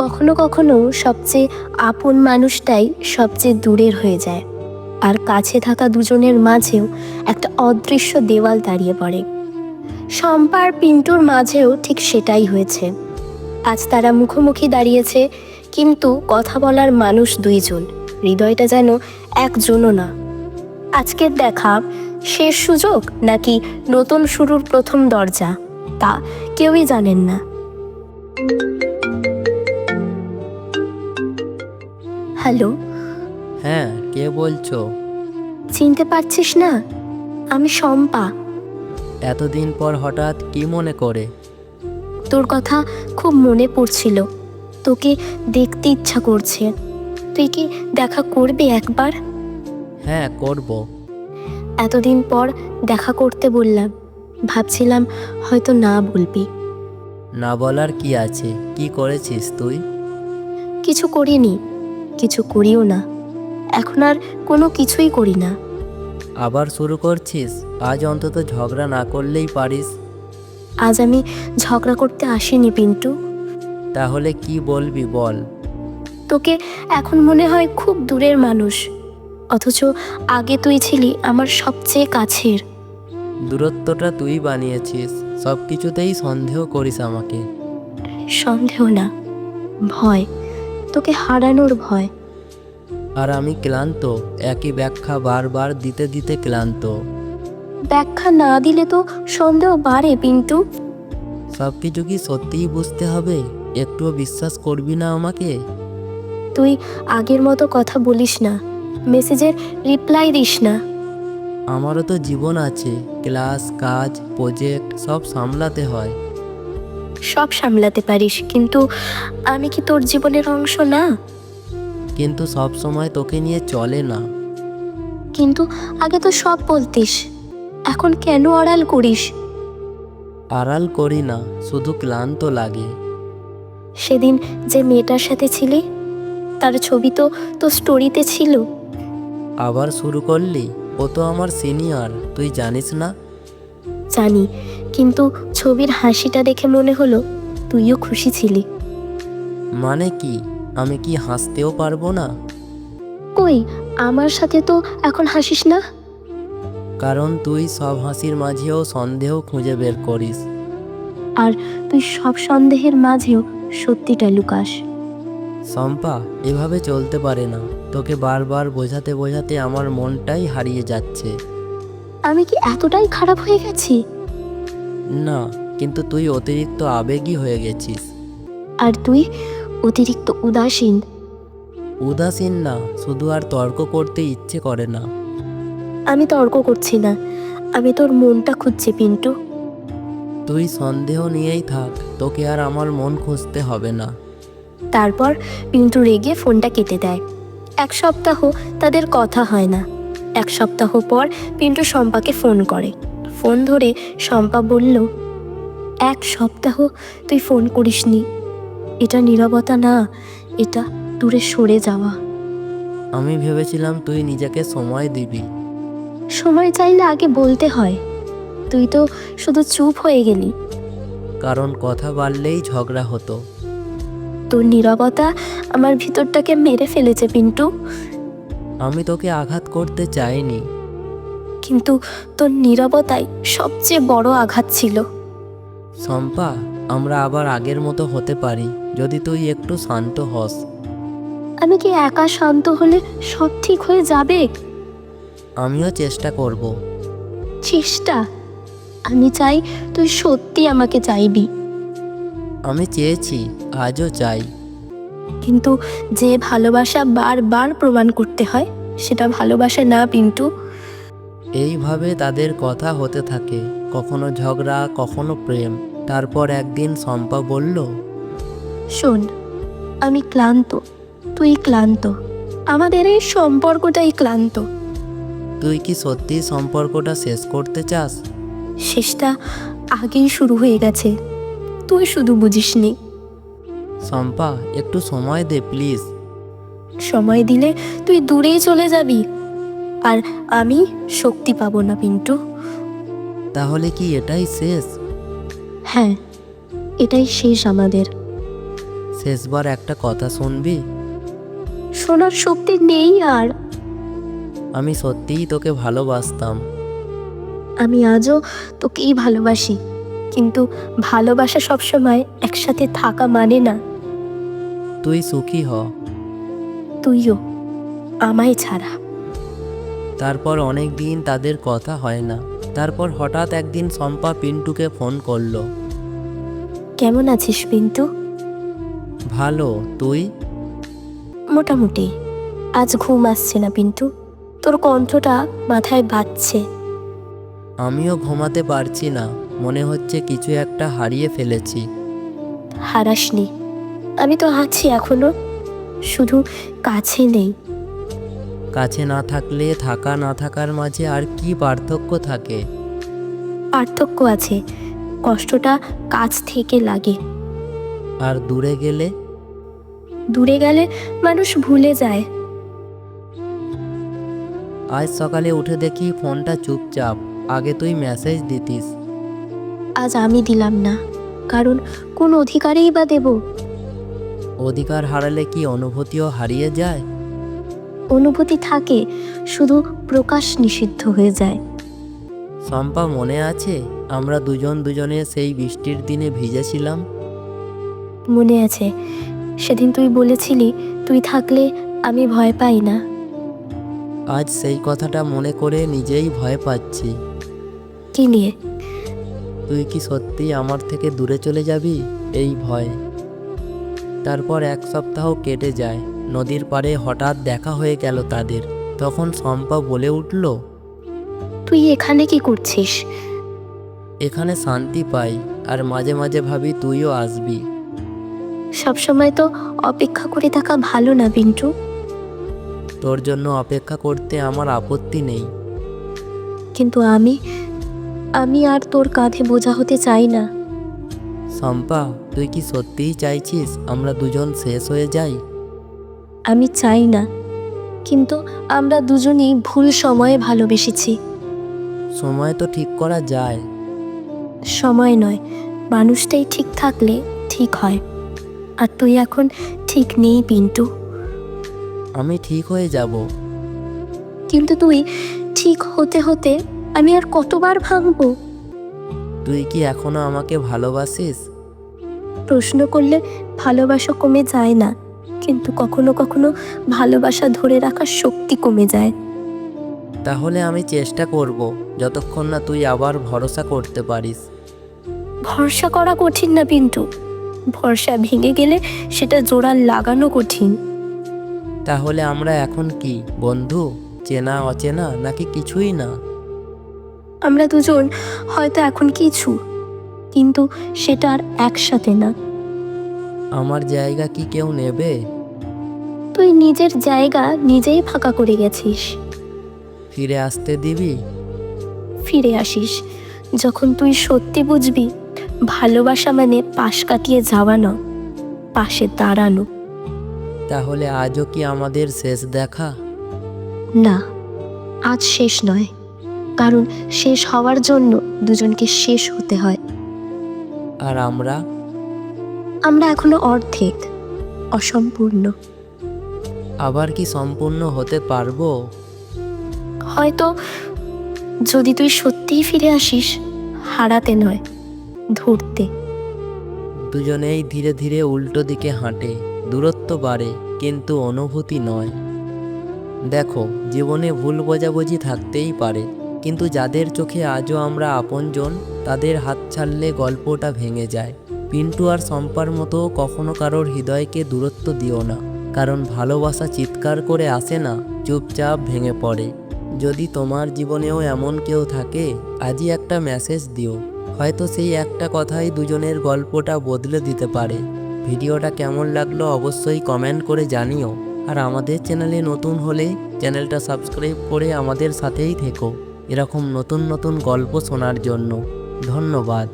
কখনো কখনো সবচেয়ে আপন মানুষটাই সবচেয়ে দূরের হয়ে যায়, আর কাছে থাকা দুজনের মাঝেও একটা অদৃশ্য দেওয়াল দাঁড়িয়ে পড়ে। শম্পা আর পিন্টুর মাঝেও ঠিক সেটাই হয়েছে। আজ তারা মুখোমুখি দাঁড়িয়েছে, কিন্তু কথা বলার মানুষ দুইজন, হৃদয়টা যেন একজনও না। আজকের দেখা শেষ সুযোগ নাকি নতুন শুরুর প্রথম দরজা, তা কেউই জানেন না। হ্যালো। হ্যাঁ, কে বলছো? চিনতে পারছিস না? আমি শম্পা। এতদিন পর হঠাৎ কি মনে করে? তোর কথা খুব মনে পড়ছিল, তোকে দেখতে ইচ্ছা করছে। তুই কি দেখা করবি একবার? হ্যাঁ, করব। এতদিন পর দেখা করতে বললাম, ভাবছিলাম হয়তো না বলবি। না বলার কি আছে? কি করেছিস তুই? কিছু করিনি, কিছু করিও না, এখন আর কোনো কিছুই করি না। আবার শুরু করছিস? আজ অন্তত ঝগড়া না করলেই পারিস। আজ আমি ঝগড়া করতে আসিনি পিন্টু। তাহলে কি বলবি বল। তোকে এখন মনে হয় খুব দূরের মানুষ, অথচ আগে তুই ছিলি আমার সবচেয়ে কাছের। দূরত্বটা তুই বানিয়েছিস, সব কিছুতেই সন্দেহ করিস আমাকে। সন্দেহ না, ভয়, তোকে হারানোর ভয়। আর আমি ক্লান্ত, একই ব্যাখ্যা বারবার দিতে দিতে ক্লান্ত। ব্যাখ্যা না দিলে তো সন্দেহ বাড়ে পিন্টু। সব কিছু কি সত্যিই বুঝতে হবে? একটুও বিশ্বাস করবি না আমাকে? তুই আগের মতো কথা বলিস না, মেসেজের রিপ্লাই দিস না। আমারও তো জীবন আছে, ক্লাস, কাজ, প্রজেক্ট সব সামলাতে হয়। সব সামলাতে পারিস, কিন্তু আমি কি তোর জীবনের অংশ না? কিন্তু সব সময় তোকে নিয়ে চলে না। কিন্তু আগে তো সব বলতিস, এখন কেন আড়াল করিস? আড়াল করি না, শুধু ক্লান্ত লাগে। সেদিন যে মেয়েটার সাথে ছিলি, তার ছবি তো তোর স্টোরিতে ছিল। আবার শুরু করলি? ও তো আমার সিনিয়র, তুই জানিস না? জানি, কিন্তু ছবির হাসিটা দেখে মনে হলো তুইও খুশি ছিলি। মানে কি? আমি কি হাসতেও পারবো না? কই, আমার সাথে তো এখন হাসিস না। কারণ তুই সব হাসির মাঝেও সন্দেহ খুঁজে বের করিস। আর তুই সব সন্দেহের মাঝেও সত্যিটা লুকাস। শম্পা, এভাবে চলতে পারে না। তোকে বারবার বোঝাতে বোঝাতে আমার মনটাই হারিয়ে যাচ্ছে। আমি কি এতটাই খারাপ হয়ে গেছি? না, কিন্তু তুই অতিরিক্ত আবেগী হয়ে গেছিস। আর তুই অতিরিক্ত উদাসীন। উদাসীন না, শুধু আর তর্ক করতে ইচ্ছে করে না। আমি তর্ক করছি না, আমি তোর মনটা খুঁজছি পিন্টু। তুই সন্দেহ নিয়েই থাক, তোকে আর আমার মন খুঁজতে হবে না। তারপর পিন্টু রেগে ফোনটা কেটে দেয়। এক সপ্তাহ তাদের কথা হয় না। এক সপ্তাহ পর পিন্টু শম্পাকে ফোন করে। ফোন ধরে শম্পা বলল, 1 সপ্তাহ তুই ফোন করিসনি। এটা নীরবতা না, এটা দূরে সরে যাওয়া। আমি ভেবেছিলাম তুই নিজেকে সময় দিবি। সময় চাইলে আগে বলতে হয়, তুই তো শুধু চুপ হয়ে গেলি। কারণ কথা বাড়লেই ঝগড়া হতো। তোর নীরবতা আমার ভিতরটাকে মেরে ফেলেছে পিন্টু। আমি তোকে আঘাত করতে চাইনি। কিন্তু তোর নীরবতাই সবচেয়ে বড় আঘাত ছিল। শম্পা, আমরা আবার আগের মতো হতে পারি যদি তুই একটু শান্ত হস। আমি কি একা শান্ত হলে সব ঠিক হয়ে যাবে? আমিও চেষ্টা করব। চেষ্টা? আমি চাই তুই সত্যি আমাকে চাইবি। আমি চেয়েছি, আজও চাই। কিন্তু যে ভালোবাসা বারবার প্রমাণ করতে হয়, সেটা ভালোবাসা না পিন্টু। এইভাবে তাদের কথা হতে থাকে, কখনো ঝগড়া, কখনো প্রেম। তারপর একদিন শম্পা বলল, শোন, আমি ক্লান্ত, তুই ক্লান্ত, আমাদের এই সম্পর্কটাই ক্লান্ত। তুই কি সত্যি সম্পর্কটা শেষ করতে চাস? শেষটা আগেই শুরু হয়ে গেছে, তুই শুধু বুঝিসনি। শম্পা, একটু সময় দে প্লিজ। সময় দিলে তুই দূরেই চলে যাবি, আর আমি শক্তি পাবো না পিন্টু। তাহলে কি এটাই শেষ? হ্যাঁ, এটাই শেষ আমাদের। শেষবার একটা কথা শুনবি? শোনার শক্তি নেই আর। আমি সত্যিই তোকে ভালোবাসতাম। আমি আজও তোকেই ভালোবাসি, কিন্তু ভালোবাসা সবসময় একসাথে থাকা মানে না। তুই সুখী হ। তুইও, আমায় ছাড়া। তারপর অনেক দিন তাদের কথা হয় না। তারপর হঠাৎ একদিন শম্পা পিন্টুকে ফোন করলো। কেমন আছিস পিন্টু? ভালো, তুই? মোটামুটি। আজ ঘুম আসছে না পিন্টু, তোর কণ্ঠটা মাথায় বাজছে। আমিও ঘুমাতে পারছি না, মনে হচ্ছে কিছু একটা হারিয়ে ফেলেছি। হারাসনি, আমি তো আছি এখনো, শুধু কাছে নেই। কাছে না থাকলে থাকা না থাকার মাঝে আর কি পার্থক্য থাকে? পার্থক্য আছে, কষ্টটা কাছ থেকে লাগে। আর দূরে গেলে? দূরে গেলে মানুষ ভুলে যায়। আজ সকালে উঠে দেখি ফোনটা চুপচাপ। আগে তুই মেসেজ দিতিস। আজ আমি দিলাম না, কারণ কোন অধিকারেই বা দেব? অধিকার হারালে কি অনুভূতিও হারিয়ে যায়? অনুভূতি থাকে, শুধু প্রকাশ নিষিদ্ধ হয়ে যায়। শম্পা, মনে আছে আমরা দুজন দুজনে সেই বৃষ্টির দিনে ভিজেছিলাম? মনে আছে, সেদিন তুই বলেছিলি তুই থাকলে আমি ভয় পাই না। আজ সেই কথাটা মনে করে নিজেই ভয় পাচ্ছি। কি নিয়ে? তুই কি সত্যি আমার থেকে দূরে চলে যাবি, এই ভয়। তারপর এক সপ্তাহ কেটে যায়। নদীর পাড়ে হঠাৎ দেখা হয়ে গেল তাদের। তখন শম্পা বলে উঠল, তুই এখানে কি করছিস? এখানে শান্তি পাই, আর মাঝে মাঝে ভাবি তুইও আসবি। সবসময় তো অপেক্ষা করে থাকা ভালো না পিন্টু। তোর জন্য অপেক্ষা করতে আমার আপত্তি নেই। কিন্তু আমি আর তোর কাঁধে বোঝা হতে চাই না। শম্পা, তুই কি সত্যিই চাইছিস আমরা দুজন শেষ হয়ে যাই? আমি চাই না, কিন্তু আমরা দুজনেই ভুল সময়ে ভালোবেসেছি। সময় তো ঠিক করা যায়। সময় নয়, মানুষটাই ঠিক থাকলে ঠিক হয়। আর তুই এখন ঠিক নেই পিন্টু। আমি ঠিক হয়ে যাব। কিন্তু তুই ঠিক হতে হতে আমি আর কতবার ভাঙবো? তুই কি এখনো আমাকে ভালোবাসিস? প্রশ্ন করলে ভালোবাসা কমে যায় না, কিন্তু কখনো কখনো ভালোবাসা ধরে রাখার শক্তি কমে যায়। তাহলে আমি চেষ্টা করব, যতক্ষণ না তুই আবার ভরসা করতে পারিস। ভরসা করা কঠিন না পিন্টু, ভরসা ভেঙে গেলে সেটা জোড়া লাগানো কঠিন। তাহলে আমরা এখন কি বন্ধু, চেনা অচেনা, নাকি কিছুই না? আমরা দুজন হয়তো এখন কিছু, কিন্তু সেটা আর একসাথে না। আমার জায়গা কি কেউ নেবে? তুই নিজের জায়গা নিজেই ফাঁকা করে গেছিস। ফিরে আসতে দিবি? ফিরে আসিস যখন তুই সত্যি বুঝবি ভালোবাসা মানে পাশ কাটিয়ে যাওয়া না, পাশে দাঁড়ানো। তাহলে আজও কি আমাদের শেষ দেখা? না, আজ শেষ নয়, কারণ শেষ হওয়ার জন্য দুজনকে শেষ হতে হয়। আর আমরা এখনো অর্ধেক, অসম্পূর্ণ। আবার কি সম্পূর্ণ হতে পারবো? হয়তো, যদি তুই সত্যিই ফিরে আসিস, হারাতে নয়, ধরতে। দুজনেই ধীরে ধীরে উল্টো দিকে হাঁটে। দূরত্ব বাড়ে, কিন্তু অনুভূতি নয়। দেখো, জীবনে ভুল বোঝাবুঝি থাকতেই পারে, কিন্তু যাদের চোখে আজও আমরা আপনজন, তাদের হাত ছাড়লে গল্পটা ভেঙে যায়। পিন্টু আর শম্পার মতো কখনো কারোর হৃদয়কে দূরত্ব দিও না, কারণ ভালোবাসা চিৎকার করে আসে না, চুপচাপ ভেঙে পড়ে। যদি তোমার জীবনেও এমন কেউ থাকে, আজই একটা মেসেজ দিও। হয়তো সেই একটা কথাই দুজনের গল্পটা বদলে দিতে পারে। ভিডিওটা কেমন লাগলো অবশ্যই কমেন্ট করে জানিও। আর আমাদের চ্যানেলে নতুন হলে চ্যানেলটা সাবস্ক্রাইব করে আমাদের সাথেই থেকো, এরকম নতুন নতুন গল্প শোনার জন্য। ধন্যবাদ।